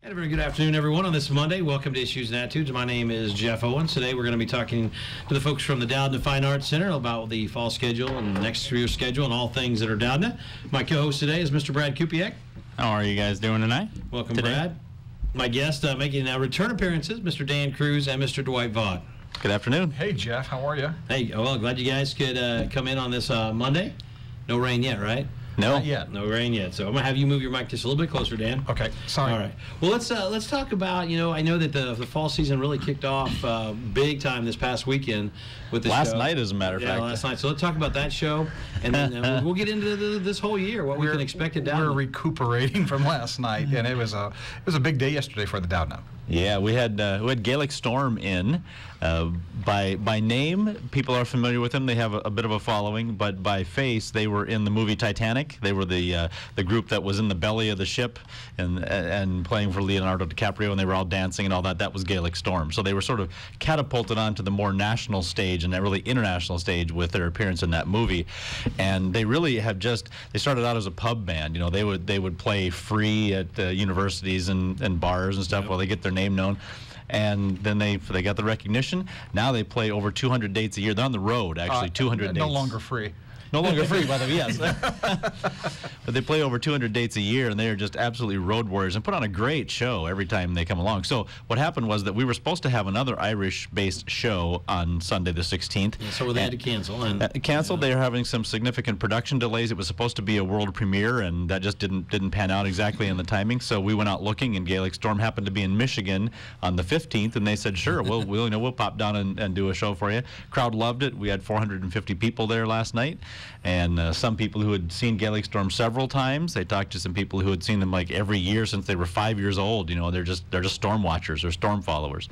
And a very good afternoon, everyone, on this Monday. Welcome to Issues and Attitudes. My name is Jeff Owens. Today we're going to be talking to the folks from the Doudna Fine Arts Center about the fall schedule and next year's schedule and all things that are Doudna. My co-host today is Mr. Brad Kupiak. How are you guys doing tonight? Welcome, Brad. My guest making return appearances, Mr. Dan Cruz and Mr. Dwight Vaught. Good afternoon. Hey, Jeff. How are you? Hey, well, glad you guys could come in on this Monday. No rain yet, right? No. Not yet. No rain yet. So I'm going to have you move your mic just a little bit closer, Dan. Okay. Sorry. All right. Well, let's talk about, I know that the fall season really kicked off big time this past weekend with the last show. night, as a matter of fact. Yeah, last night. So let's talk about that show, and then we'll get into this whole year, what we can expect at Doudna. We're recuperating from last night, and it was a big day yesterday for the Doudna. Yeah, we had Gaelic Storm in. By name, people are familiar with them. They have a bit of a following, but by face, they were in the movie Titanic. They were the group that was in the belly of the ship and playing for Leonardo DiCaprio, and they were all dancing and all that. That was Gaelic Storm. So they were sort of catapulted onto the more national stage and that really international stage with their appearance in that movie. And they really have they started out as a pub band. They would play free at universities and bars and stuff while they get their name known. And then they got the recognition. Now they play over 200 dates a year. They're on the road, actually, 200 dates. No longer free. No longer free, by the way, yes. But they play over 200 dates a year, and they are just absolutely road warriors and put on a great show every time they come along. So what happened was that we were supposed to have another Irish-based show on Sunday the 16th. Yeah, so they had to cancel. Canceled. They are having some significant production delays. It was supposed to be a world premiere, and that just didn't pan out exactly in the timing. So we went out looking, and Gaelic Storm happened to be in Michigan on the 15th, and they said, sure, we'll pop down and do a show for you. Crowd loved it. We had 450 people there last night. And some people who had seen Gaelic Storm several times. They talked to some people who had seen them like every year since they were 5 years old. They're just storm watchers or storm followers.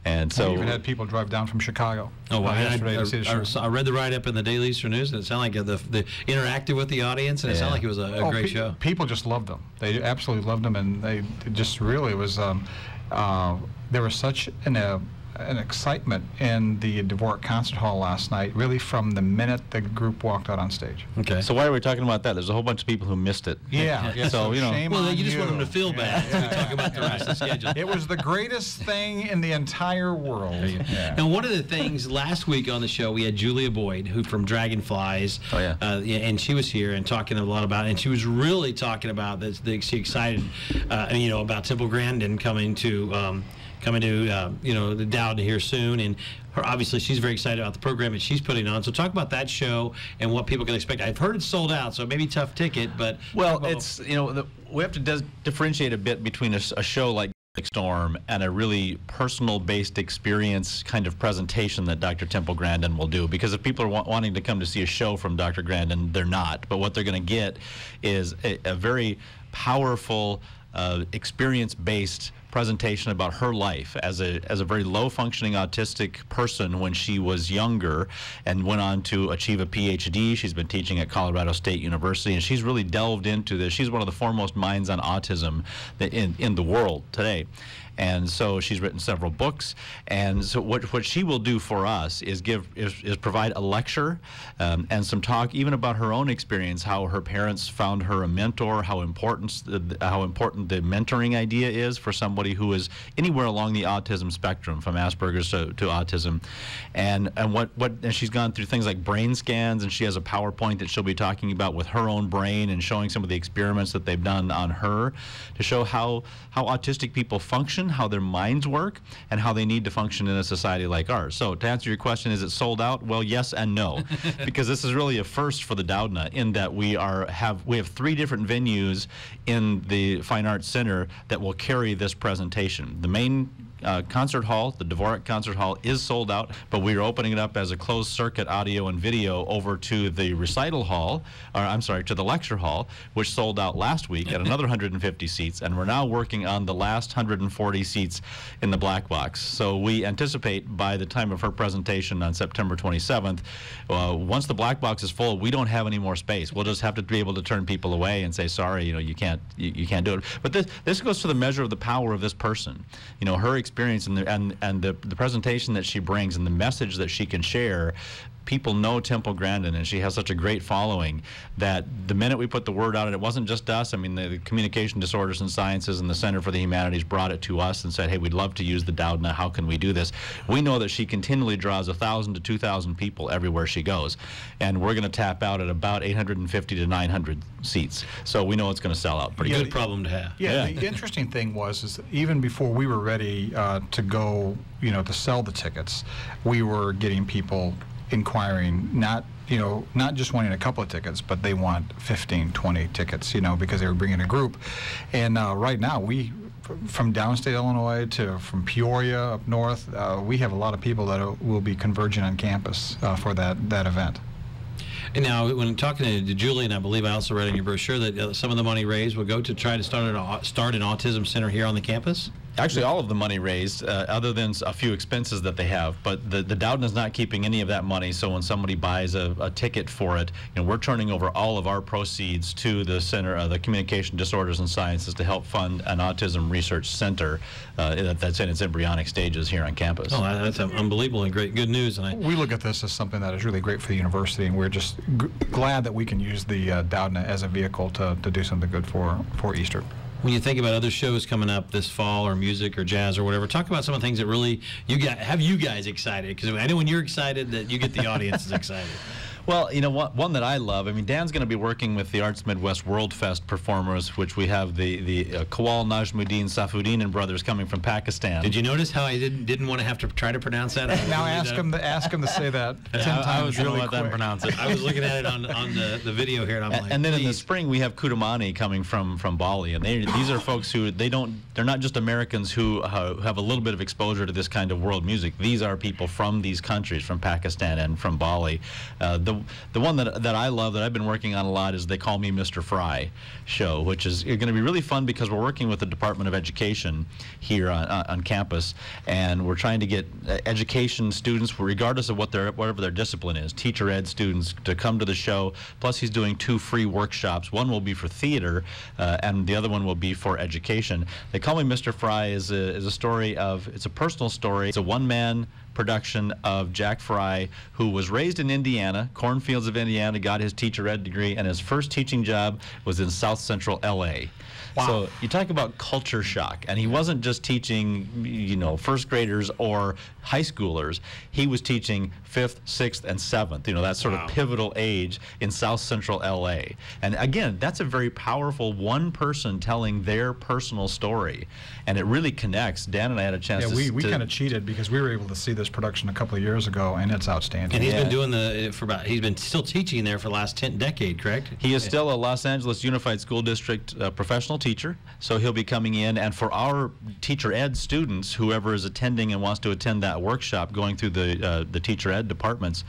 And so we even had people drive down from Chicago. Oh, wow. Yesterday to see the show. I read the write-up in the Daily Easterm News, and it sounded like the interacted with the audience, and it sounded like it was a great show. People just loved them. They absolutely loved them, and they just really was. There was such an excitement in the Vaught concert hall last night, really from the minute the group walked out on stage. Okay. So why are we talking about that? There's a whole bunch of people who missed it. Yeah. So shame well, on you just want them to feel bad. Yeah. We talk about the rest of the schedule. It was the greatest thing in the entire world. Yeah. And one of the things last week on the show, we had Julia Boyd, who from Dragonflies. Oh, yeah. And she was here and talking a lot about it. And she was really talking about this. She excited, about Temple Grandin coming to the Doudna here soon, and obviously she's very excited about the program that she's putting on. So talk about that show and what people can expect. I've heard it's sold out, so it may be a tough ticket, but it's we have to differentiate a bit between a show like Storm and a really personal-based experience kind of presentation that Dr. Temple Grandin will do. Because if people are wanting to come to see a show from Dr. Grandin, they're not. But what they're going to get is a very powerful, experience-based presentation about her life as a very low-functioning autistic person when she was younger, and went on to achieve a PhD. She's been teaching at Colorado State University, and she's really delved into this. She's one of the foremost minds on autism in the world today. And so she's written several books. And so what she will do for us is provide a lecture and some talk even about her own experience, how her parents found her a mentor, how important the mentoring idea is for somebody who is anywhere along the autism spectrum, from Asperger's to autism. And she's gone through things like brain scans, and she has a PowerPoint that she'll be talking about with her own brain and showing some of the experiments that they've done on her to show how autistic people function, how their minds work, and how they need to function in a society like ours. So to answer your question, is it sold out? Well, yes and no, because this is really a first for the Doudna in that we have 3 different venues in the Fine Arts Center that will carry this presentation. The main concert hall, the Dvorak Concert Hall, is sold out, but we are opening it up as a closed circuit audio and video over to the recital hall, to the lecture hall, which sold out last week at another 150 seats, and we're now working on the last 140 seats in the black box. So we anticipate by the time of her presentation on September 27th, once the black box is full, we don't have any more space. We'll just have to be able to turn people away and say, sorry, you can't do it. But this goes to the measure of the power of this person. Her experience and the presentation that she brings and the message that she can share people know Temple Grandin, and she has such a great following that the minute we put the word out, and it wasn't just us. I mean, the Communication Disorders and Sciences and the Center for the Humanities brought it to us and said, hey, we'd love to use the Doudna. How can we do this? We know that she continually draws 1,000 to 2,000 people everywhere she goes, and we're going to tap out at about 850 to 900 seats. So we know it's going to sell out pretty Good good. problem to have. Yeah, the interesting thing is that even before we were ready to go, to sell the tickets, we were getting people inquiring, not just wanting a couple of tickets, but they want 15, 20 tickets, because they were bringing a group. And right now, from downstate Illinois to from Peoria up north, we have a lot of people that will be converging on campus for that event. And now, when talking to Julie, and I believe I also read in your brochure that some of the money raised will go to try to start an autism center here on the campus? Actually, all of the money raised, other than a few expenses that they have, but the Doudna is not keeping any of that money. So when somebody buys a ticket for it, we're turning over all of our proceeds to the Center, the Communication Disorders and Sciences, to help fund an autism research center that's in its embryonic stages here on campus. Oh, that's unbelievable and good news. And we look at this as something that is really great for the university, and we're just glad that we can use the Doudna as a vehicle to do something good for Easter. When you think about other shows coming up this fall, or music or jazz or whatever, talk about some of the things that really have you guys excited, because I know when you're excited that you get the audiences excited. Well, one that I love, Dan's going to be working with the Arts Midwest World Fest performers, which we have the Kawal Najmuddin Safuddin and brothers coming from Pakistan. Did you notice how I didn't want to have to try to pronounce that? Now ask him to say that 10 times. I was going to really let them pronounce it. I was looking at it on the video here, and I'm like, and then please. in the spring we have Kudamani coming from Bali, and these are folks who they're not just Americans who have a little bit of exposure to this kind of world music. These are people from these countries, from Pakistan and from Bali. The one that I love, that I've been working on a lot, is They Call Me Mr. Frye show, which is going to be really fun because we're working with the Department of Education here on campus, and we're trying to get education students, regardless of whatever their discipline is, teacher ed students, to come to the show. Plus, he's doing 2 free workshops. One will be for theater, and the other one will be for education. They Call Me Mr. Frye is a story it's a personal story. It's a one-man production of Jack Frye, who was raised in Indiana, cornfields of Indiana, got his teacher ed degree, and his first teaching job was in South Central LA. Wow. So you talk about culture shock, and he wasn't just teaching, first graders or high schoolers. He was teaching 5th, 6th, and 7th, that sort of pivotal age in South Central LA. And again, that's a very powerful one person telling their personal story, and it really connects. Dan and I had a chance to... Yeah, we kind of cheated because we were able to see this production a couple of years ago, and it's outstanding. And he's been doing he's been still teaching there for the last decade, correct? He is still a Los Angeles Unified School District professional teacher, so he'll be coming in, and for our teacher ed students, whoever is attending and wants to attend that workshop, going through the teacher ed departments,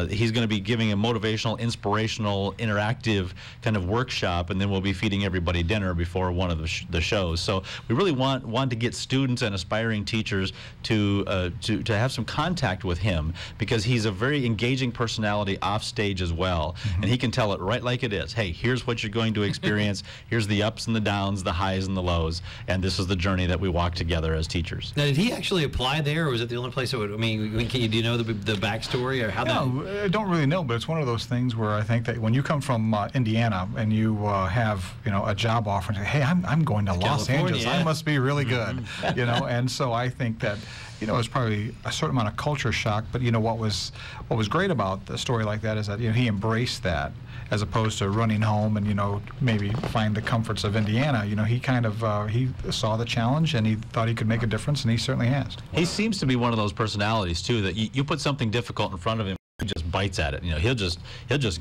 he's going to be giving a motivational, inspirational, interactive kind of workshop, and then we'll be feeding everybody dinner before one of the shows. So we really want to get students and aspiring teachers to have some contact with him, because he's a very engaging personality off stage as well, and he can tell it right like it is. Hey, here's what you're going to experience. Here's the ups and the downs, the highs and the lows, and this is the journey that we walk together as teachers. Now, did he actually apply there, or was it the only place that would? Do you know the backstory, or how? No, I don't really know, but it's one of those things where I think that when you come from Indiana and you have a job offer and say, hey, I'm going to Los Angeles, I must be really good, and so I think that it was probably a certain amount of culture shock, but what was great about a story like that is that he embraced that, as opposed to running home and maybe find the comforts of Indiana. He kind of he saw the challenge, and he thought he could make a difference, and he certainly has. He seems to be one of those personalities too, that you put something difficult in front of him, he just bites at it. He'll just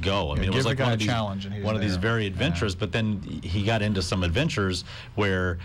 go. It was like one of these very adventurous. But then he got into some adventures where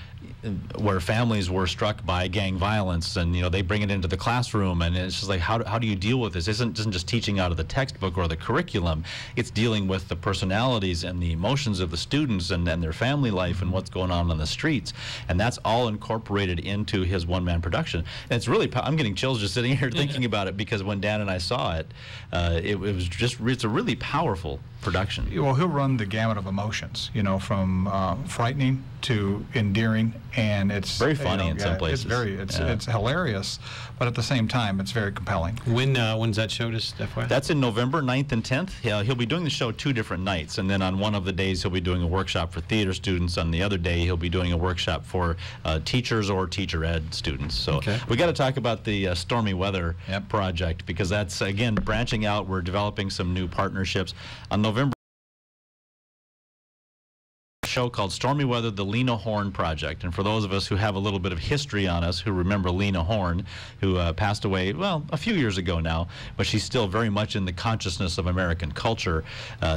families were struck by gang violence, and they bring it into the classroom, and it's just like, how do you deal with this? It isn't just teaching out of the textbook or the curriculum. It's dealing with the personalities and the emotions of the students and their family life and what's going on the streets, and that's all incorporated into his one-man production. And it's really, I'm getting chills just sitting here thinking about it, because when Dan and I saw it, it's a really powerful production. Well, he'll run the gamut of emotions, from frightening to endearing, and it's very funny in some places. It's hilarious, but at the same time, it's very compelling. When's that show, just FYI? That's in November 9th and 10th. He'll be doing the show 2 different nights, and then on one of the days he'll be doing a workshop for theater students. On the other day he'll be doing a workshop for teachers or teacher ed students. So we got to talk about the Stormy Weather project, because that's, again, branching out. We're developing some new partnerships. On November, show called Stormy Weather, the Lena Horne Project. And for those of us who have a little bit of history on us, who remember Lena Horne, who passed away, well, a few years ago now, but she's still very much in the consciousness of American culture.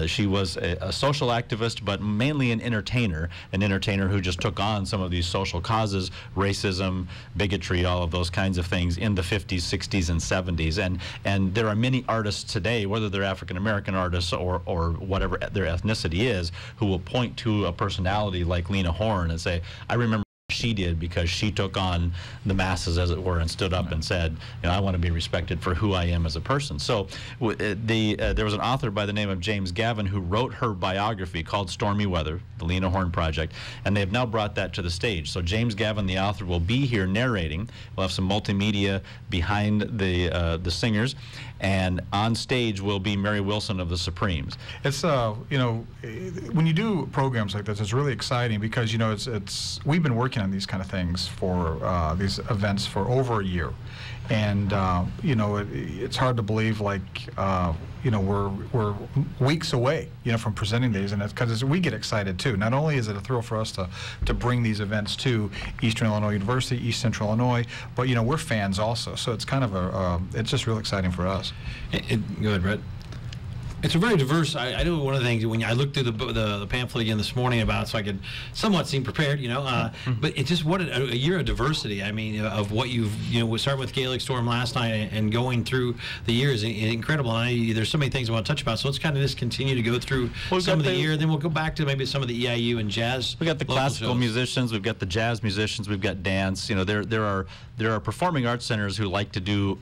She was a social activist, but mainly an entertainer who just took on some of these social causes, racism, bigotry, all of those kinds of things in the 50s, 60s, and 70s. And there are many artists today, whether they're African-American artists or whatever their ethnicity is, who will point to a personality like Lena Horne and say, I remember she did because she took on the masses, as it were, and stood up and said, I want to be respected for who I am as a person. So there was an author by the name of James Gavin who wrote her biography called Stormy Weather, the Lena Horne Project, and they have now brought that to the stage. So James Gavin, the author, will be here narrating. We'll have some multimedia behind the singers, and on stage will be Mary Wilson of the Supremes. It's when you do programs like this, it's really exciting because we've been working on these kind of things for these events for over a year, and it's hard to believe, like we're weeks away from presenting these, and it's because we get excited too. Not only is it a thrill for us to bring these events to Eastern Illinois University, East Central Illinois, but we're fans also, so it's kind of it's just real exciting for us. Go ahead, Brett. It's a very diverse. I know one of the things when I looked through the pamphlet again this morning about it, so I could somewhat seem prepared, but it's just what a year of diversity. I mean, of what you've, starting with Gaelic Storm last night and going through the years, incredible. And there's so many things I want to touch about. So let's kind of just continue to go through some of the year, then we'll go back to maybe some of the EIU and jazz. We got the classical shows. Musicians, we've got the jazz musicians, we've got dance. There are performing arts centers who like to do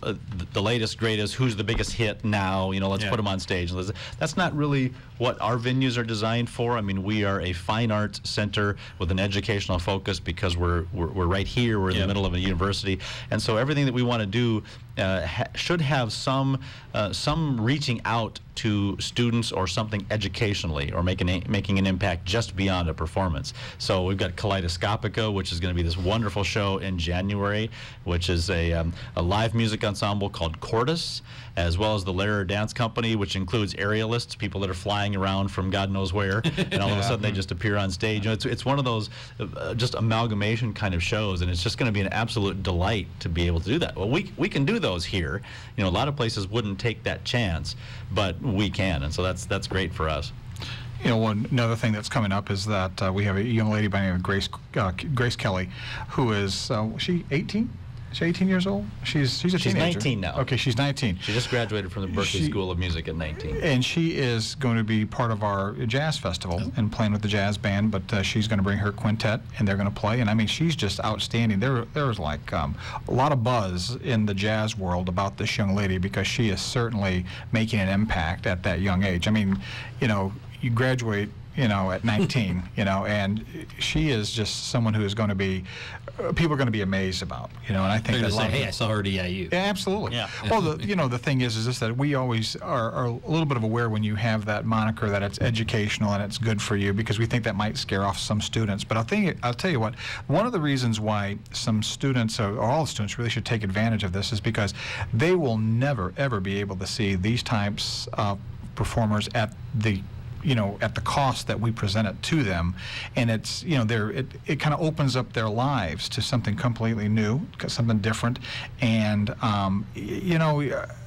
the latest, greatest, who's the biggest hit now. Let's put them on stage. That's not really what our venues are designed for. I mean, we are a fine arts center with an educational focus because we're right here. We're in the middle of a university, and so everything that we want to do should have some reaching out to students or something educationally, or making an impact just beyond a performance. So we've got Kaleidoscopica, which is going to be this wonderful show in January, which is a live music ensemble called Cordis, as well as the Lehrer Dance Company, which includes aerialists, people that are flying around from God knows where, and all of a sudden they just appear on stage. It's one of those just amalgamation kind of shows, and it's just going to be an absolute delight to be able to do that. Well, we can do those here. A lot of places wouldn't take that chance, but we can, and so that's great for us. Another thing that's coming up is that we have a young lady by the name of Grace Kelly, who is she 18? Is she 18 years old? She's a teenager. She's 19 now. Okay, she's 19. She just graduated from the Berklee School of Music at 19. And she is going to be part of our jazz festival and playing with the jazz band, but she's going to bring her quintet, and they're going to play. And I mean, she's just outstanding. There was like a lot of buzz in the jazz world about this young lady because she is certainly making an impact at that young age. I mean, you graduate at 19, and she is just someone who is going to be, people are going to be amazed about, and I think that say, hey, I saw her at EIU. Yeah, absolutely. Yeah. Well, the thing is this, that we always are a little bit of aware when you have that moniker that it's educational and it's good for you, because we think that might scare off some students. But I'll tell you what, one of the reasons why some students, or all students, really should take advantage of this is because they will never, ever be able to see these types of performers at the cost that we present it to them, and it's it kind of opens up their lives to something completely new, something different, and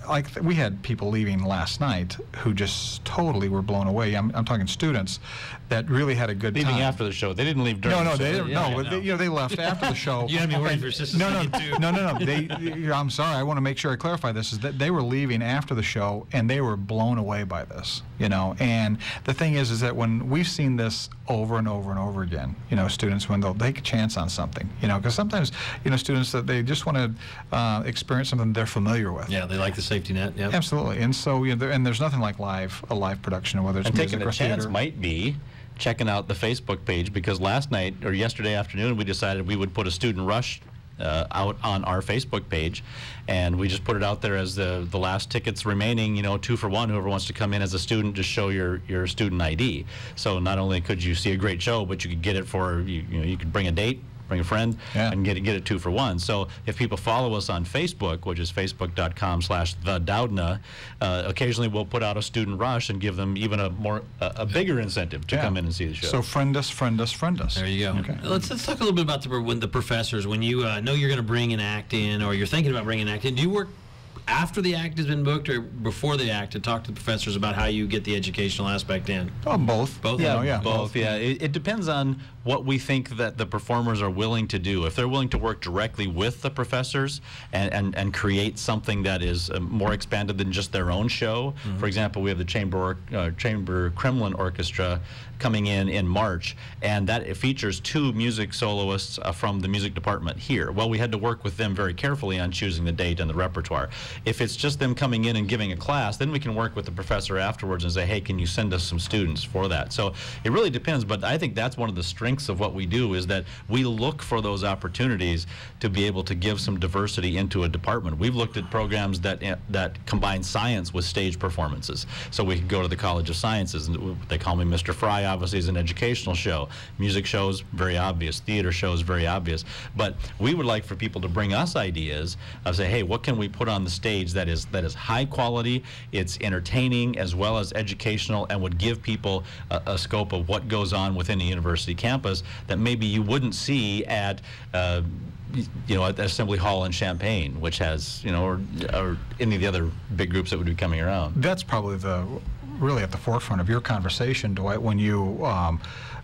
like we had people leaving last night who just totally were blown away. I'm talking students that really had a good time. Leaving after the show. They didn't leave during the show. They didn't. No, but they left after the show. You had me worried for sisters. No. I'm sorry. I want to make sure I clarify this. Is that they were leaving after the show and they were blown away by this. And the thing is that when we've seen this over and over and over again, students, when they'll take a chance on something, because sometimes students that they just want to experience something they're familiar with. Yeah, they like the safety net. Yeah, absolutely. And so and there's nothing like a live production, whether it's and music taking or a chance theater. Might be checking out the Facebook page, because last night or yesterday afternoon we decided we would put a student rush out on our Facebook page, and we just put it out there as the last tickets remaining, 2 for 1. Whoever wants to come in as a student, just show your student ID. So not only could you see a great show, but you could get it for you could bring a date, bring a friend, and get it 2 for 1. So if people follow us on Facebook, which is facebook.com/thedoudna, occasionally we'll put out a student rush and give them even a bigger incentive to come in and see the show. So friend us. There you go. Okay. Let's talk a little bit about the professors. When you know you're going to bring an act in, or you're thinking about bringing an act in, do you work after the act has been booked or before the act to talk to the professors about how you get the educational aspect in? Oh, both. Both? Both. Yeah. It depends on what we think that the performers are willing to do. If they're willing to work directly with the professors and create something that is more expanded than just their own show. For example, we have the Chamber Kremlin Orchestra coming in March, and that it features 2 music soloists from the music department here. Well, we had to work with them very carefully on choosing the date and the repertoire. If it's just them coming in and giving a class, then we can work with the professor afterwards and say, hey, can you send us some students for that? So it really depends, but I think that's one of the strengths of what we do, is that we look for those opportunities to be able to give some diversity into a department. We've looked at programs that combine science with stage performances. So we could go to the College of Sciences, and they call me Mr. Frye, obviously, is an educational show. Music shows, very obvious. Theater shows, very obvious. But we would like for people to bring us ideas of, say, hey, what can we put on the stage that is high quality, it's entertaining as well as educational, and would give people a scope of what goes on within a university campus that maybe you wouldn't see at at Assembly Hall in Champaign, which has, or any of the other big groups that would be coming around. That's probably really at the forefront of your conversation, Dwight, when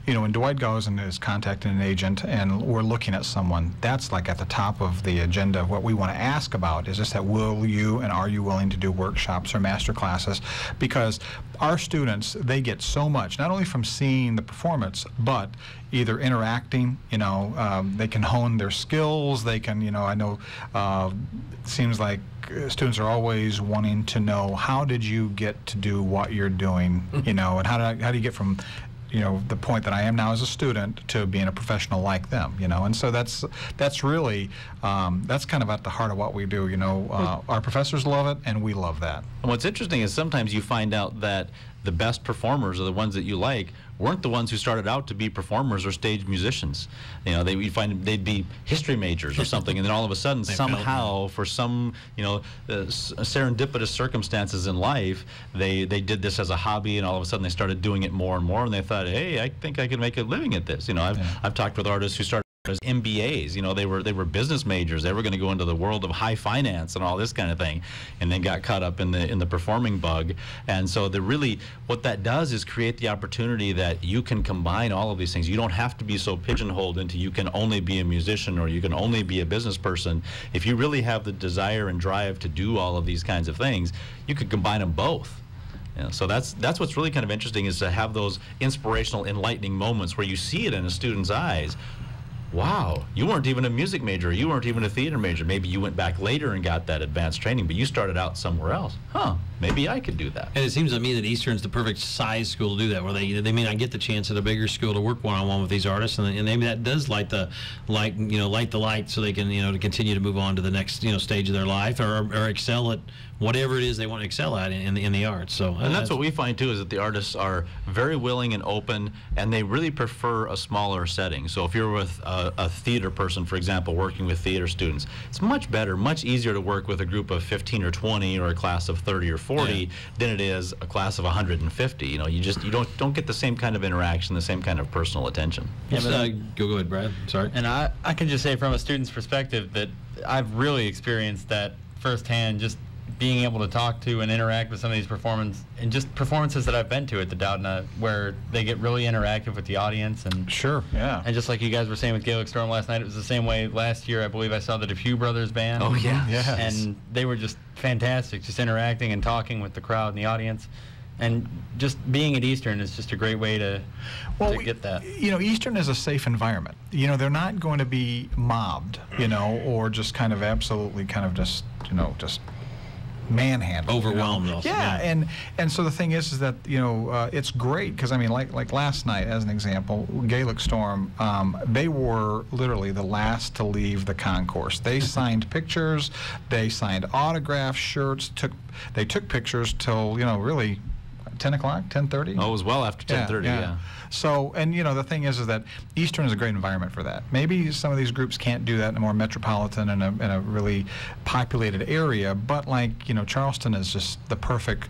when Dwight goes and is contacting an agent and we're looking at someone, that's like at the top of the agenda of what we want to ask about, is just that will you and are you willing to do workshops or master classes? Because our students, they get so much, not only from seeing the performance, but either interacting, they can hone their skills, they can, I know it seems like students are always wanting to know, how did you get to do what you're doing, and how do you get from the point that I am now as a student to being a professional like them, and so that's really that's kind of at the heart of what we do. Our professors love it, and we love that. And what's interesting is sometimes you find out that the best performers, or the ones that you like, weren't the ones who started out to be performers or stage musicians. We find they'd be history majors or something, and then all of a sudden, somehow, for some, serendipitous circumstances in life, they did this as a hobby, and all of a sudden they started doing it more and more, and they thought, hey, I think I can make a living at this. I've talked with artists who started as MBAs, they were business majors. They were going to go into the world of high finance and all this kind of thing, and then got caught up in the performing bug. And so what that does is create the opportunity that you can combine all of these things. You don't have to be so pigeonholed into you can only be a musician or you can only be a business person. If you really have the desire and drive to do all of these kinds of things, you could combine them both. So that's what's really kind of interesting, is to have those inspirational, enlightening moments where you see it in a student's eyes. Wow, you weren't even a music major, you weren't even a theater major. Maybe you went back later and got that advanced training, but you started out somewhere else. Maybe I could do that. And it seems to me that Eastern's the perfect size school to do that, where they may not get the chance at a bigger school to work one-on-one with these artists, and maybe that does light the light so they can to continue to move on to the next stage of their life, or excel at whatever it is they want to excel at in the arts. So and that's what we find too, is that the artists are very willing and open, and they really prefer a smaller setting. So if you're with a theater person, for example, working with theater students, it's much better, much easier to work with a group of 15 or 20 or a class of 30 or 40 than it is a class of 150. You don't get the same kind of interaction, the same kind of personal attention. Go ahead, Brad. Sorry. And I can just say from a student's perspective that I've really experienced that firsthand, just being able to talk to and interact with some of these performances that I've been to at the Doudna, where they get really interactive with the audience. And sure, yeah. And just like you guys were saying with Gaelic Storm last night, it was the same way last year. I believe I saw the DeFew Brothers band. Oh yeah, yes. And they were just fantastic, just interacting and talking with the crowd and the audience. And just being at Eastern is just a great way to get that. Eastern is a safe environment. They're not going to be mobbed, or just kind of absolutely kind of just manhandled, overwhelmed. Also, yeah, and so the thing is that it's great because I mean like last night as an example, Gaelic Storm, they were literally the last to leave the concourse. They signed pictures, they signed autographs, shirts, they took pictures till really 10 o'clock, 10:30. Oh, it was well after 10:30. Yeah. So, and the thing is that Easterm is a great environment for that. Maybe some of these groups can't do that in a more metropolitan and a really populated area, but like Charleston is just the perfect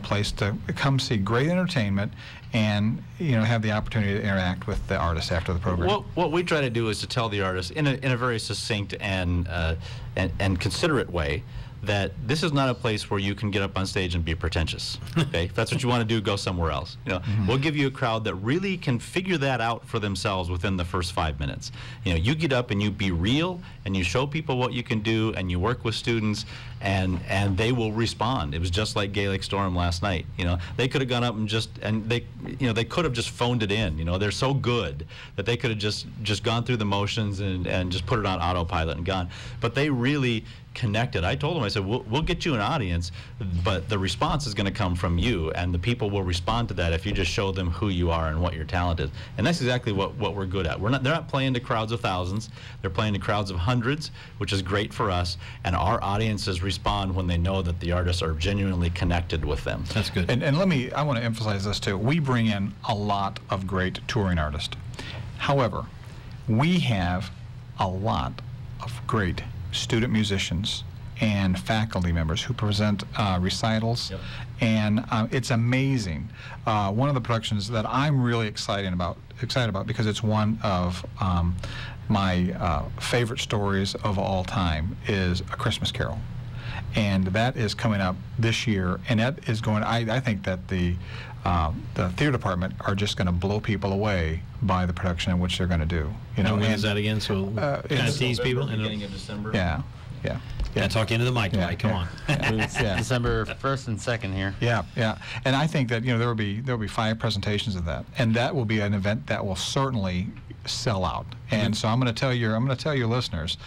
place to come see great entertainment and have the opportunity to interact with the artists after the program. What we try to do is to tell the artists in a very succinct and considerate way that this is not a place where you can get up on stage and be pretentious. Okay, if that's what you want to do, go somewhere else. We'll give you a crowd that really can figure that out for themselves within the first 5 minutes. You get up and you be real and you show people what you can do and you work with students and they will respond. It was just like Gaelic Storm last night. They could have gone up and they could have just phoned it in. They're so good that they could have just gone through the motions and just put it on autopilot and gone. But they really connected. I told them, I said, we'll get you an audience, but the response is going to come from you, and the people will respond to that if you just show them who you are and what your talent is. And that's exactly what we're good at. They're not playing to crowds of thousands. They're playing to crowds of hundreds, which is great for us, and our audiences respond when they know that the artists are genuinely connected with them. That's good. And I want to emphasize this too. We bring in a lot of great touring artists. However, we have a lot of great student musicians and faculty members who present recitals. Yep. And it's amazing. One of the productions that I'm really excited about because it's one of my favorite stories of all time is A Christmas Carol. And that is coming up this year, and that is going. I think that the theater department are just going to blow people away by the production in which they're going to do. And when is that again? So kind of tease people. Beginning of December. Yeah. Yeah, talk into the mic, Dwight. Come on. Yeah. December 1st and 2nd here. Yeah. And I think that there will be 5 presentations of that, and that will be an event that will certainly sell out. And so I'm going to tell your listeners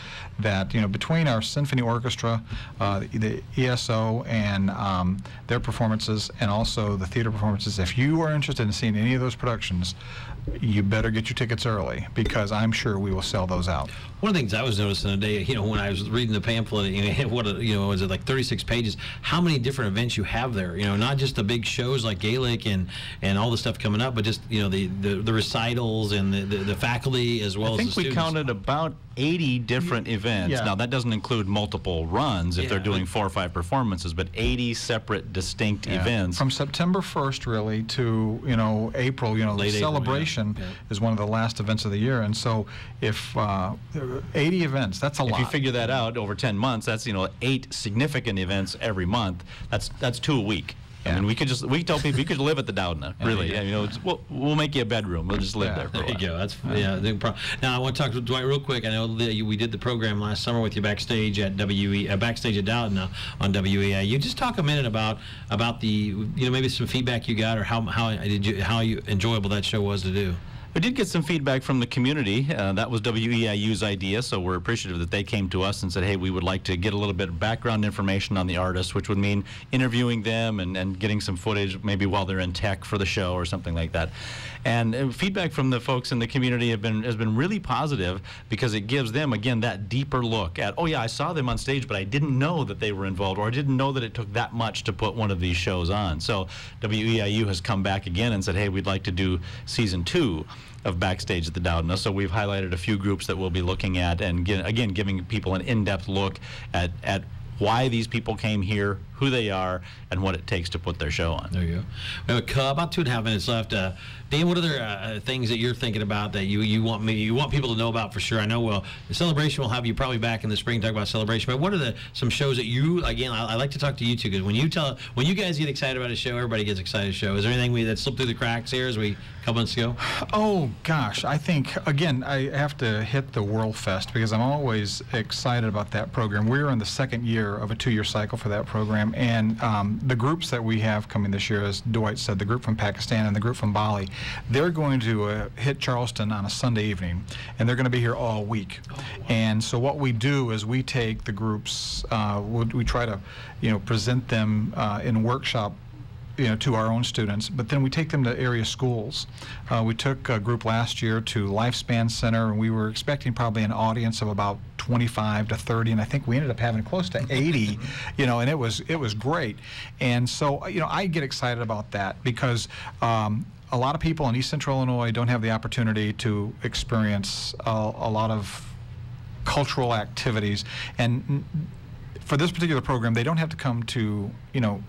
that between our symphony orchestra, the ESO, and their performances, and also the theater performances, if you are interested in seeing any of those productions, you better get your tickets early because I'm sure we will sell those out. One of the things I was noticing today, when I was reading the pamphlet, was it like 36 pages? How many different events you have there? Not just the big shows like Gaelic and all the stuff coming up, but just the recitals and the faculty as well as the students. I think we counted about 80 different events. Yeah. Now that doesn't include multiple runs if they're doing 4 or 5 performances, but 80 separate distinct events. From September 1st really to April. Late the celebration is one of the last events of the year, and so if 80 events, that's a lot. If you figure that out over 10 months, that's 8 significant events every month. That's 2 a week. I mean, we tell people you could live at the Doudna, really. We'll make you a bedroom. We'll just live there for a while. There you go. Now I want to talk to Dwight real quick. I know that we did the program last summer with you backstage at backstage at Doudna on WEA. You just talk a minute about the maybe some feedback you got or how enjoyable that show was to do. We did get some feedback from the community. That was WEIU's idea, so we're appreciative that they came to us and said, hey, we would like to get a little bit of background information on the artists, which would mean interviewing them and getting some footage maybe while they're in tech for the show or something like that. And feedback from the folks in the community has been really positive because it gives them, again, that deeper look at, oh yeah, I saw them on stage, but I didn't know that they were involved, or I didn't know that it took that much to put one of these shows on. So WEIU has come back again and said, hey, we'd like to do season 2 of Backstage at the Doudna. So we've highlighted a few groups that we'll be looking at, and again, giving people an in-depth look at why these people came here, who they are, and what it takes to put their show on. There you go. We have about 2.5 minutes left. Dan, what other things that you're thinking about that you want people to know about for sure? I know the celebration will have you probably back in the spring to talk about celebration. But what are some shows that you I like to talk to you two because when you guys get excited about a show, everybody gets excited about a show. Is there anything that slipped through the cracks here as we a couple months ago? Oh gosh, I think again I have to hit the World Fest because I'm always excited about that program. We're in the 2nd year of a 2-year cycle for that program. program. And the groups that we have coming this year, as Dwight said, the group from Pakistan and the group from Bali, they're going to hit Charleston on a Sunday evening, and they're going to be here all week. Oh, wow. And so what we do is we take the groups, we try to, present them in workshop, to our own students, but then we take them to area schools. We took a group last year to Lifespan Center, and we were expecting probably an audience of about 25 to 30, and I think we ended up having close to 80, and it was great. And so, I get excited about that because a lot of people in East Central Illinois don't have the opportunity to experience a lot of cultural activities, and for this particular program, they don't have to come to,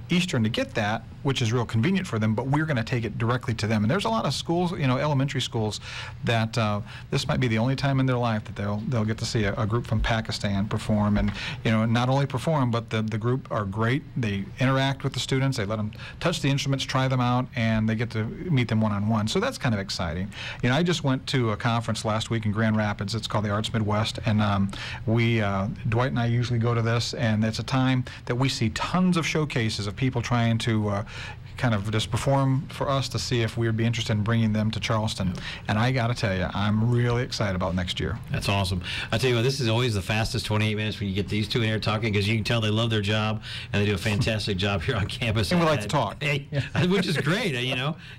Eastern to get that, which is real convenient for them, but we're going to take it directly to them. And there's a lot of schools, elementary schools, that this might be the only time in their life that they'll get to see a group from Pakistan perform. And, not only perform, but the group are great. They interact with the students. They let them touch the instruments, try them out, and they get to meet them one-on-one. So that's kind of exciting. I just went to a conference last week in Grand Rapids. It's called the Arts Midwest, and Dwight and I usually go to this, and it's a time that we see tons of showcases of people trying to kind of just perform for us to see if we would be interested in bringing them to Charleston. And I got to tell you, I'm really excited about next year. That's awesome. I tell you what, this is always the fastest 28 minutes when you get these two in here talking, because you can tell they love their job and they do a fantastic job here on campus. And we like to talk. Which is great.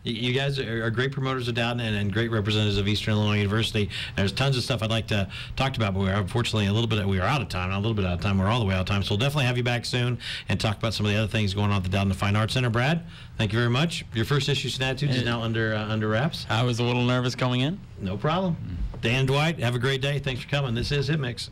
You guys are great promoters of Doudna and great representatives of Eastern Illinois University. There's tons of stuff I'd like to talk about, but we're unfortunately we are out of time. Not a little bit out of time. We're all the way out of time. So we'll definitely have you back soon and talk about some of the other things going on at the Doudna Fine Arts Center. Brad, thank you very much. Your first issue, Snattitudes, is now under wraps. I was a little nervous going in. No problem. Dan, Dwight, have a great day. Thanks for coming. This is Hit Mix.